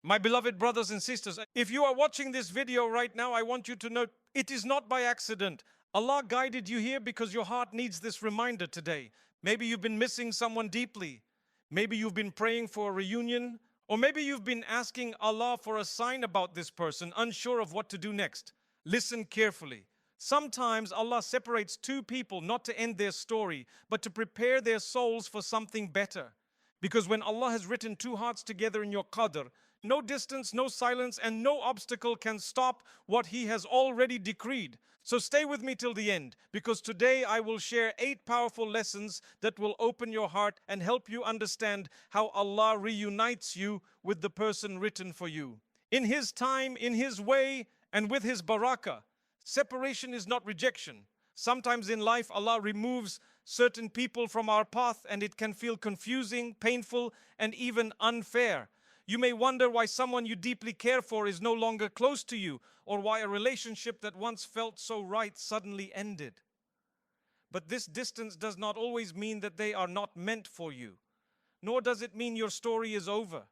My beloved brothers and sisters, if you are watching this video right now, I want you to know it is not by accident. Allah guided you here because your heart needs this reminder today. Maybe you've been missing someone deeply. Maybe you've been praying for a reunion. Or maybe you've been asking Allah for a sign about this person, unsure of what to do next. Listen carefully. Sometimes Allah separates two people not to end their story, but to prepare their souls for something better. Because when Allah has written two hearts together in your Qadr, no distance, no silence, and no obstacle can stop what He has already decreed. So stay with me till the end, because today I will share 8 powerful lessons that will open your heart and help you understand how Allah reunites you with the person written for you. In His time, in His way, and with His barakah. Separation is not rejection. Sometimes in life, Allah removes certain people from our path and it can feel confusing, painful, and even unfair. You may wonder why someone you deeply care for is no longer close to you, or why a relationship that once felt so right suddenly ended. But this distance does not always mean that they are not meant for you, nor does it mean your story is over.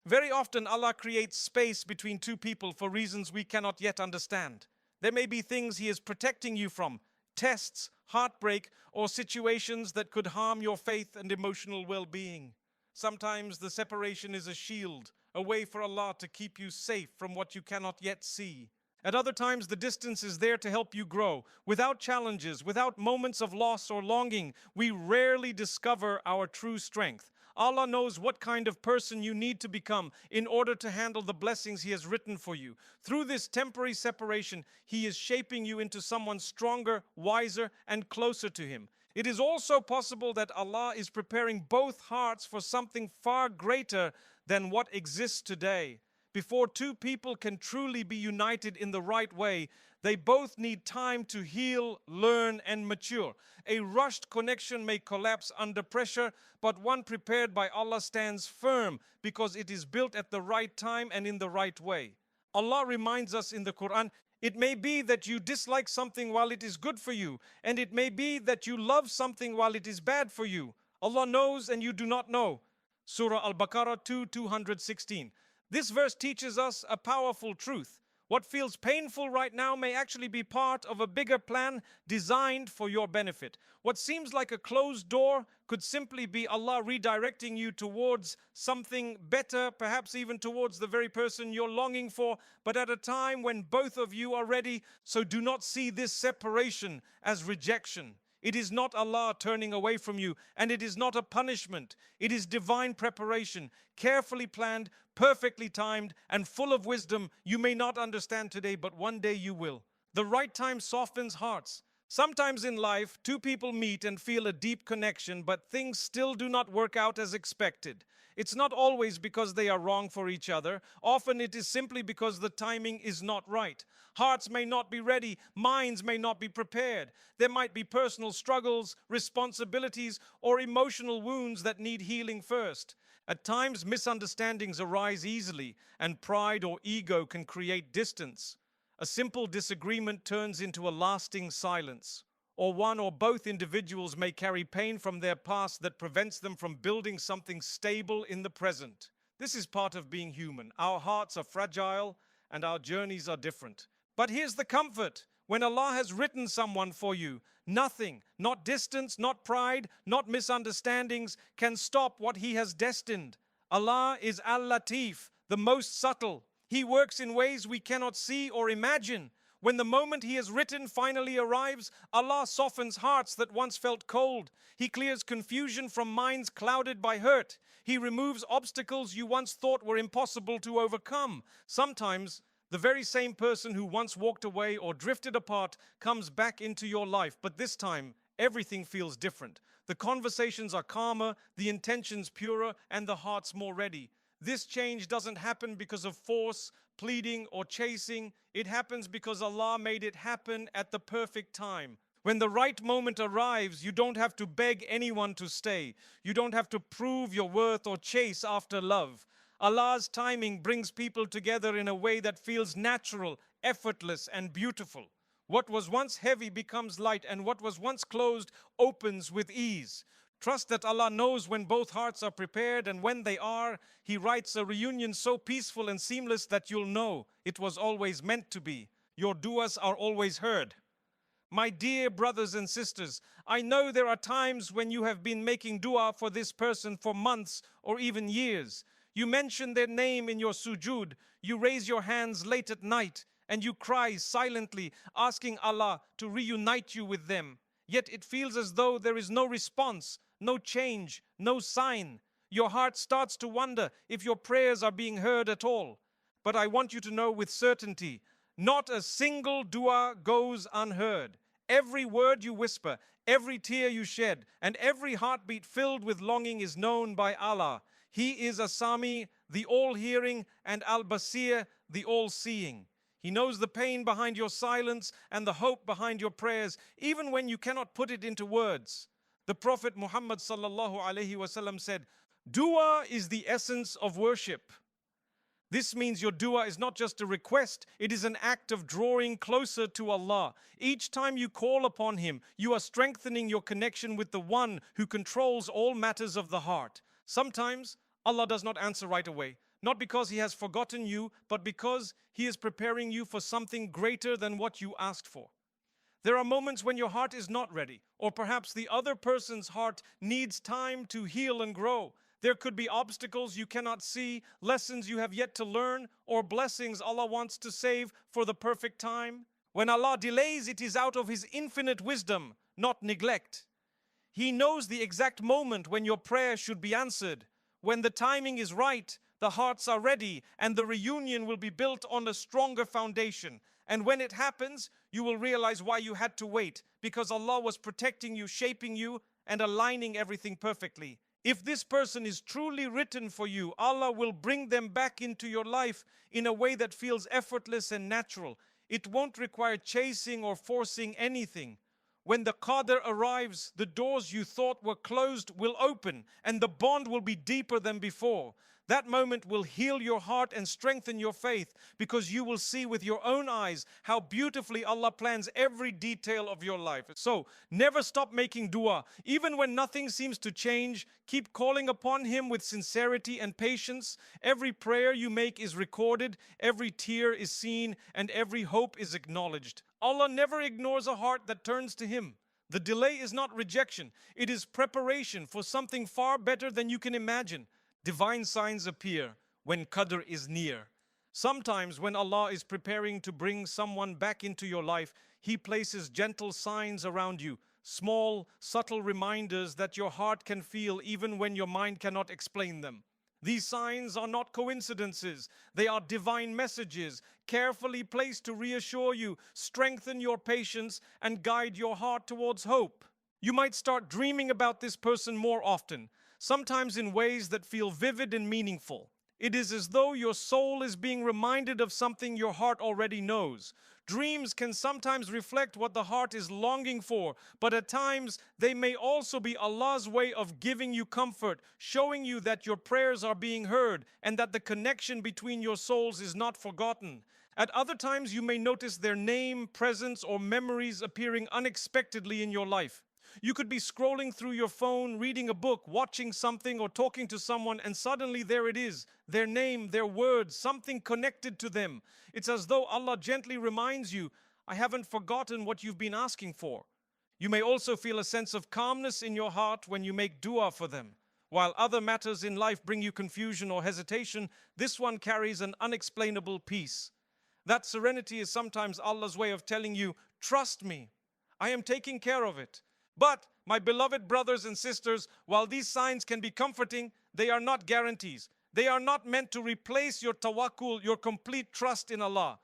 Very often Allah creates space between two people for reasons we cannot yet understand. There may be things He is protecting you from, tests, heartbreak, or situations that could harm your faith and emotional well-being. Sometimes the separation is a shield, a way for Allah to keep you safe from what you cannot yet see. At other times, the distance is there to help you grow. Without challenges, without moments of loss or longing, we rarely discover our true strength. Allah knows what kind of person you need to become in order to handle the blessings He has written for you. Through this temporary separation, He is shaping you into someone stronger, wiser, and closer to Him. It is also possible that Allah is preparing both hearts for something far greater than what exists today. Before two people can truly be united in the right way, they both need time to heal, learn, and mature. A rushed connection may collapse under pressure, but one prepared by Allah stands firm because it is built at the right time and in the right way. Allah reminds us in the Quran, it may be that you dislike something while it is good for you, and it may be that you love something while it is bad for you. Allah knows and you do not know. Surah Al-Baqarah 2:216. This verse teaches us a powerful truth. What feels painful right now may actually be part of a bigger plan designed for your benefit. What seems like a closed door could simply be Allah redirecting you towards something better, perhaps even towards the very person you're longing for, but at a time when both of you are ready. So do not see this separation as rejection. It is not Allah turning away from you, and it is not a punishment. It is divine preparation, carefully planned, perfectly timed, and full of wisdom you may not understand today, but one day you will. The right time softens hearts. Sometimes in life, two people meet and feel a deep connection, but things still do not work out as expected. It's not always because they are wrong for each other. Often it is simply because the timing is not right. Hearts may not be ready, minds may not be prepared. There might be personal struggles, responsibilities, or emotional wounds that need healing first. At times, misunderstandings arise easily, and pride or ego can create distance. A simple disagreement turns into a lasting silence. Or one or both individuals may carry pain from their past that prevents them from building something stable in the present. This is part of being human. Our hearts are fragile and our journeys are different. But here's the comfort. When Allah has written someone for you, nothing, not distance, not pride, not misunderstandings, can stop what He has destined. Allah is Al-Latif, the most subtle. He works in ways we cannot see or imagine. When the moment He has written finally arrives, Allah softens hearts that once felt cold. He clears confusion from minds clouded by hurt. He removes obstacles you once thought were impossible to overcome. Sometimes, the very same person who once walked away or drifted apart comes back into your life, but this time, everything feels different. The conversations are calmer, the intentions purer, and the hearts more ready. This change doesn't happen because of force, pleading, or chasing. It happens because Allah made it happen at the perfect time. When the right moment arrives, you don't have to beg anyone to stay. You don't have to prove your worth or chase after love. Allah's timing brings people together in a way that feels natural, effortless, and beautiful. What was once heavy becomes light, and what was once closed opens with ease. Trust that Allah knows when both hearts are prepared, and when they are, He writes a reunion so peaceful and seamless that you'll know it was always meant to be. Your du'as are always heard. My dear brothers and sisters, I know there are times when you have been making dua for this person for months or even years. You mention their name in your sujood, you raise your hands late at night, and you cry silently, asking Allah to reunite you with them. Yet it feels as though there is no response, no change, no sign. Your heart starts to wonder if your prayers are being heard at all. But I want you to know with certainty, not a single dua goes unheard. Every word you whisper, every tear you shed, and every heartbeat filled with longing is known by Allah. He is As-Sami, the all-hearing, and Al-Basir, the all-seeing. He knows the pain behind your silence and the hope behind your prayers, even when you cannot put it into words. The Prophet Muhammad sallallahu alaihi wasallam said, "Dua is the essence of worship." This means your dua is not just a request, it is an act of drawing closer to Allah. Each time you call upon Him, you are strengthening your connection with the One who controls all matters of the heart. Sometimes Allah does not answer right away, not because He has forgotten you, but because He is preparing you for something greater than what you asked for. There are moments when your heart is not ready, or perhaps the other person's heart needs time to heal and grow. There could be obstacles you cannot see, lessons you have yet to learn, or blessings Allah wants to save for the perfect time. When Allah delays, it is out of His infinite wisdom, not neglect. He knows the exact moment when your prayer should be answered. When the timing is right, the hearts are ready, and the reunion will be built on a stronger foundation. And when it happens, you will realize why you had to wait, because Allah was protecting you, shaping you, and aligning everything perfectly. If this person is truly written for you, Allah will bring them back into your life in a way that feels effortless and natural. It won't require chasing or forcing anything. When the Qadr arrives, the doors you thought were closed will open, and the bond will be deeper than before. That moment will heal your heart and strengthen your faith, because you will see with your own eyes how beautifully Allah plans every detail of your life. So, never stop making dua. Even when nothing seems to change, keep calling upon Him with sincerity and patience. Every prayer you make is recorded, every tear is seen, and every hope is acknowledged. Allah never ignores a heart that turns to Him. The delay is not rejection, it is preparation for something far better than you can imagine. Divine signs appear when Qadr is near. Sometimes when Allah is preparing to bring someone back into your life, He places gentle signs around you, small, subtle reminders that your heart can feel even when your mind cannot explain them. These signs are not coincidences, they are divine messages, carefully placed to reassure you, strengthen your patience, and guide your heart towards hope. You might start dreaming about this person more often, sometimes in ways that feel vivid and meaningful. It is as though your soul is being reminded of something your heart already knows. Dreams can sometimes reflect what the heart is longing for, but at times they may also be Allah's way of giving you comfort, showing you that your prayers are being heard and that the connection between your souls is not forgotten. At other times you may notice their name, presence, or memories appearing unexpectedly in your life. You could be scrolling through your phone, reading a book, watching something, or talking to someone, and suddenly there it is, their name, their words, something connected to them. It's as though Allah gently reminds you, I haven't forgotten what you've been asking for. You may also feel a sense of calmness in your heart when you make dua for them. While other matters in life bring you confusion or hesitation, this one carries an unexplainable peace. That serenity is sometimes Allah's way of telling you, trust me, I am taking care of it. But, my beloved brothers and sisters, while these signs can be comforting, they are not guarantees. They are not meant to replace your tawakkul, your complete trust in Allah.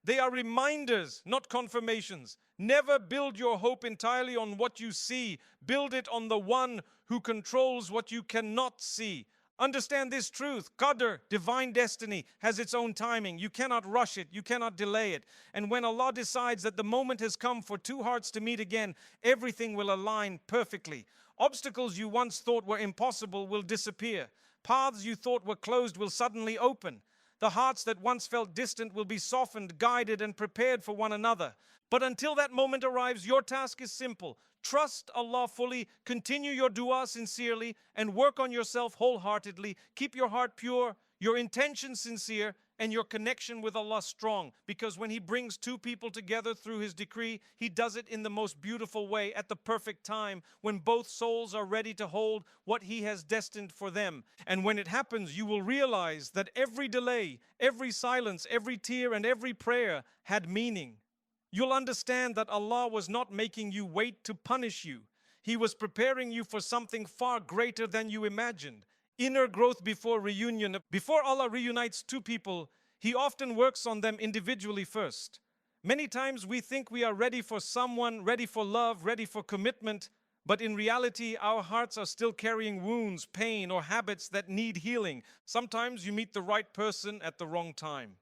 They are reminders, not confirmations. Never build your hope entirely on what you see. Build it on the One who controls what you cannot see. Understand this truth. Qadr, divine destiny, has its own timing. You cannot rush it. You cannot delay it. And when Allah decides that the moment has come for two hearts to meet again, everything will align perfectly. Obstacles you once thought were impossible will disappear. Paths you thought were closed will suddenly open. The hearts that once felt distant will be softened, guided, and prepared for one another. But until that moment arrives, your task is simple. Trust Allah fully, continue your dua sincerely, and work on yourself wholeheartedly. Keep your heart pure, your intention sincere, and your connection with Allah strong. Because when He brings two people together through His decree, He does it in the most beautiful way at the perfect time, when both souls are ready to hold what He has destined for them. And when it happens, you will realize that every delay, every silence, every tear, and every prayer had meaning. You'll understand that Allah was not making you wait to punish you. He was preparing you for something far greater than you imagined. Inner growth before reunion. Before Allah reunites two people, He often works on them individually first. Many times we think we are ready for someone, ready for love, ready for commitment, but in reality our hearts are still carrying wounds, pain, or habits that need healing. Sometimes you meet the right person at the wrong time.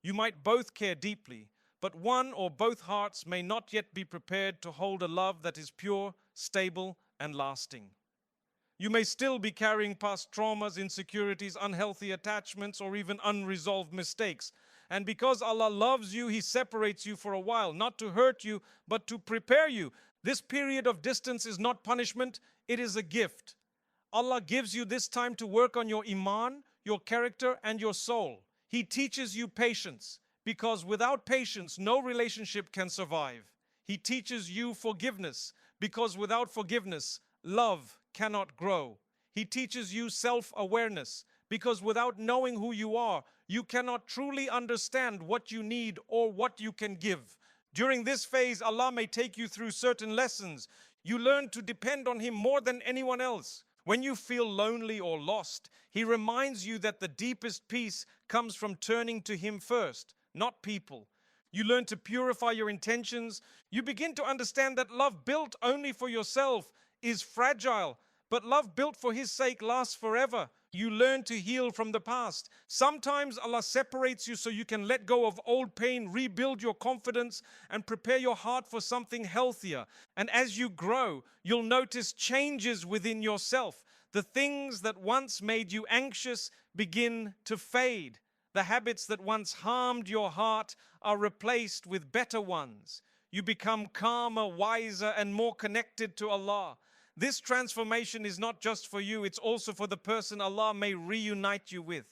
You might both care deeply, but one or both hearts may not yet be prepared to hold a love that is pure, stable, and lasting. You may still be carrying past traumas, insecurities, unhealthy attachments, or even unresolved mistakes. And because Allah loves you, He separates you for a while, not to hurt you, but to prepare you. This period of distance is not punishment, it is a gift. Allah gives you this time to work on your iman, your character, and your soul. He teaches you patience, because without patience, no relationship can survive. He teaches you forgiveness, because without forgiveness, love cannot grow. He teaches you self-awareness, because without knowing who you are, you cannot truly understand what you need or what you can give. During this phase, Allah may take you through certain lessons. You learn to depend on Him more than anyone else. When you feel lonely or lost, He reminds you that the deepest peace comes from turning to Him first, not people. You learn to purify your intentions. You begin to understand that love built only for yourself is fragile, but love built for His sake lasts forever. You learn to heal from the past. Sometimes Allah separates you so you can let go of old pain, rebuild your confidence, and prepare your heart for something healthier. And as you grow, you'll notice changes within yourself. The things that once made you anxious begin to fade. The habits that once harmed your heart are replaced with better ones. You become calmer, wiser, and more connected to Allah. This transformation is not just for you, it's also for the person Allah may reunite you with.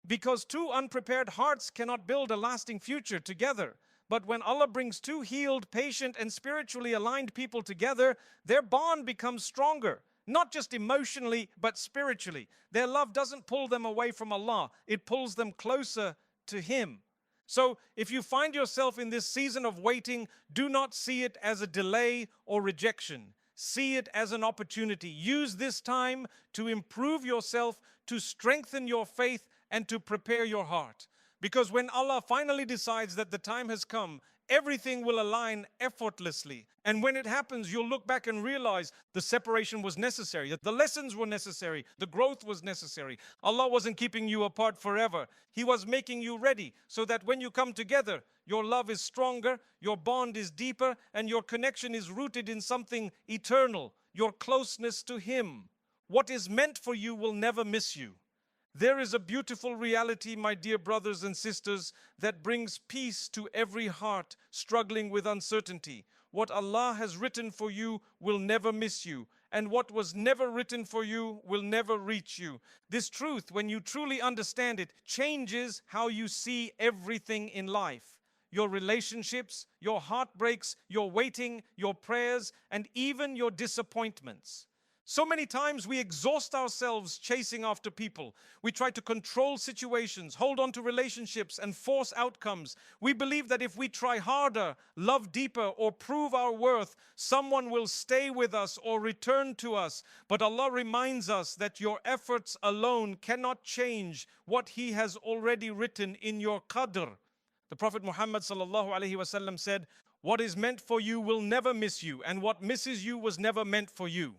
Because two unprepared hearts cannot build a lasting future together. But when Allah brings two healed, patient, and spiritually aligned people together, their bond becomes stronger. Not just emotionally, but spiritually. Their love doesn't pull them away from Allah, it pulls them closer to Him. So if you find yourself in this season of waiting, do not see it as a delay or rejection. See it as an opportunity. Use this time to improve yourself, to strengthen your faith, and to prepare your heart. Because when Allah finally decides that the time has come, everything will align effortlessly. And when it happens, you'll look back and realize the separation was necessary, that the lessons were necessary, the growth was necessary. Allah wasn't keeping you apart forever. He was making you ready so that when you come together, your love is stronger, your bond is deeper, and your connection is rooted in something eternal, your closeness to Him. What is meant for you will never miss you. There is a beautiful reality, my dear brothers and sisters, that brings peace to every heart struggling with uncertainty. What Allah has written for you will never miss you, and what was never written for you will never reach you. This truth, when you truly understand it, changes how you see everything in life. Your relationships, your heartbreaks, your waiting, your prayers, and even your disappointments. So many times we exhaust ourselves chasing after people. We try to control situations, hold on to relationships, and force outcomes. We believe that if we try harder, love deeper, or prove our worth, someone will stay with us or return to us. But Allah reminds us that your efforts alone cannot change what He has already written in your Qadr. The Prophet Muhammad ﷺ said, "What is meant for you will never miss you, and what misses you was never meant for you."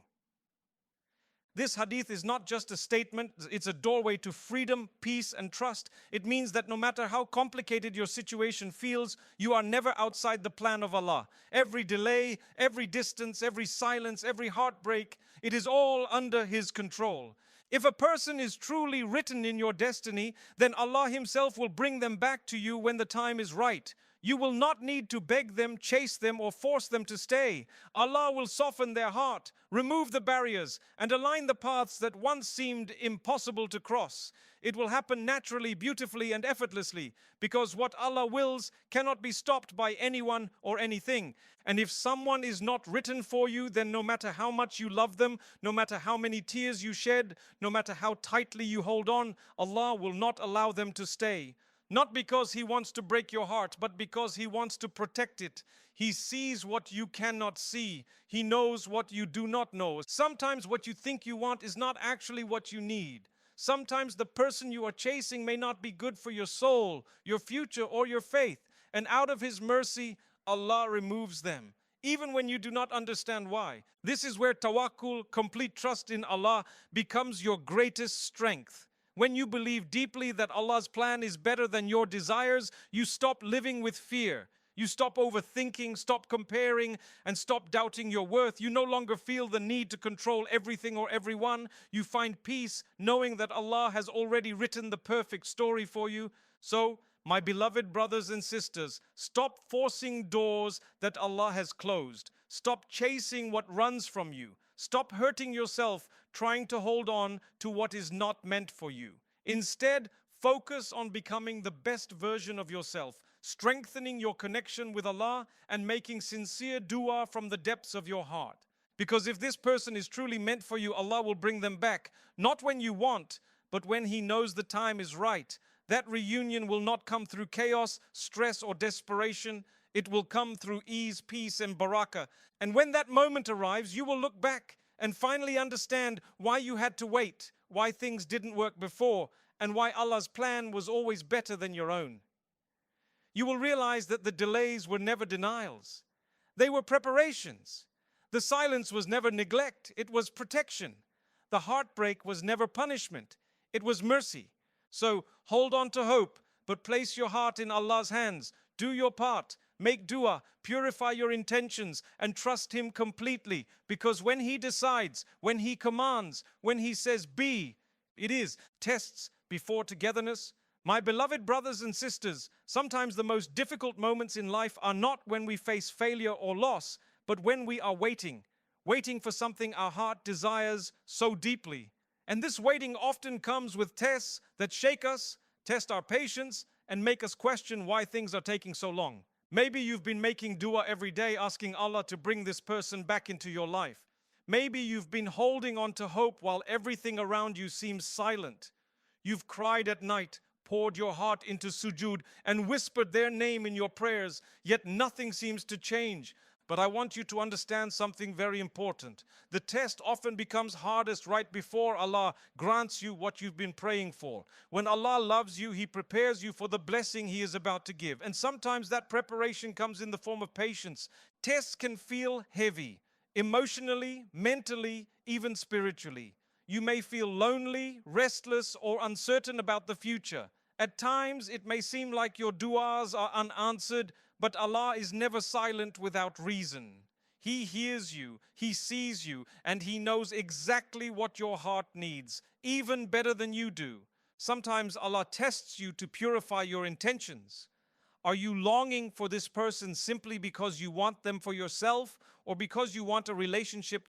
This hadith is not just a statement, it's a doorway to freedom, peace, and trust. It means that no matter how complicated your situation feels, you are never outside the plan of Allah. Every delay, every distance, every silence, every heartbreak, it is all under His control. If a person is truly written in your destiny, then Allah Himself will bring them back to you when the time is right. You will not need to beg them, chase them, or force them to stay. Allah will soften their heart, remove the barriers, and align the paths that once seemed impossible to cross. It will happen naturally, beautifully, and effortlessly, because what Allah wills cannot be stopped by anyone or anything. And if someone is not written for you, then no matter how much you love them, no matter how many tears you shed, no matter how tightly you hold on, Allah will not allow them to stay. Not because He wants to break your heart, but because He wants to protect it. He sees what you cannot see. He knows what you do not know. Sometimes what you think you want is not actually what you need. Sometimes the person you are chasing may not be good for your soul, your future, or your faith. And out of His mercy, Allah removes them, even when you do not understand why. This is where tawakkul, complete trust in Allah, becomes your greatest strength. When you believe deeply that Allah's plan is better than your desires, you stop living with fear. You stop overthinking, stop comparing, and stop doubting your worth. You no longer feel the need to control everything or everyone. You find peace knowing that Allah has already written the perfect story for you. So, my beloved brothers and sisters, stop forcing doors that Allah has closed. Stop chasing what runs from you. Stop hurting yourself trying to hold on to what is not meant for you. Instead, focus on becoming the best version of yourself, strengthening your connection with Allah and making sincere dua from the depths of your heart. Because if this person is truly meant for you, Allah will bring them back, not when you want, but when He knows the time is right. That reunion will not come through chaos, stress, or desperation. It will come through ease, peace, and barakah. And when that moment arrives, you will look back and finally understand why you had to wait, why things didn't work before, and why Allah's plan was always better than your own. You will realize that the delays were never denials. They were preparations. The silence was never neglect, it was protection. The heartbreak was never punishment, it was mercy. So hold on to hope, but place your heart in Allah's hands. Do your part, make dua, purify your intentions, and trust Him completely. Because when He decides, when He commands, when He says be, it is. Tests before togetherness. My beloved brothers and sisters, sometimes the most difficult moments in life are not when we face failure or loss, but when we are waiting for something our heart desires so deeply. And this waiting often comes with tests that shake us, test our patience, and make us question why things are taking so long. Maybe you've been making dua every day, asking Allah to bring this person back into your life. Maybe you've been holding on to hope while everything around you seems silent. You've cried at night, poured your heart into sujood, and whispered their name in your prayers, yet nothing seems to change. But I want you to understand something very important. The test often becomes hardest right before Allah grants you what you've been praying for. When Allah loves you, He prepares you for the blessing He is about to give. And sometimes that preparation comes in the form of patience. Tests can feel heavy, emotionally, mentally, even spiritually. You may feel lonely, restless, or uncertain about the future. At times, it may seem like your du'as are unanswered, but Allah is never silent without reason. He hears you, He sees you, and He knows exactly what your heart needs, even better than you do. Sometimes Allah tests you to purify your intentions. Are you longing for this person simply because you want them for yourself, or because you want a relationship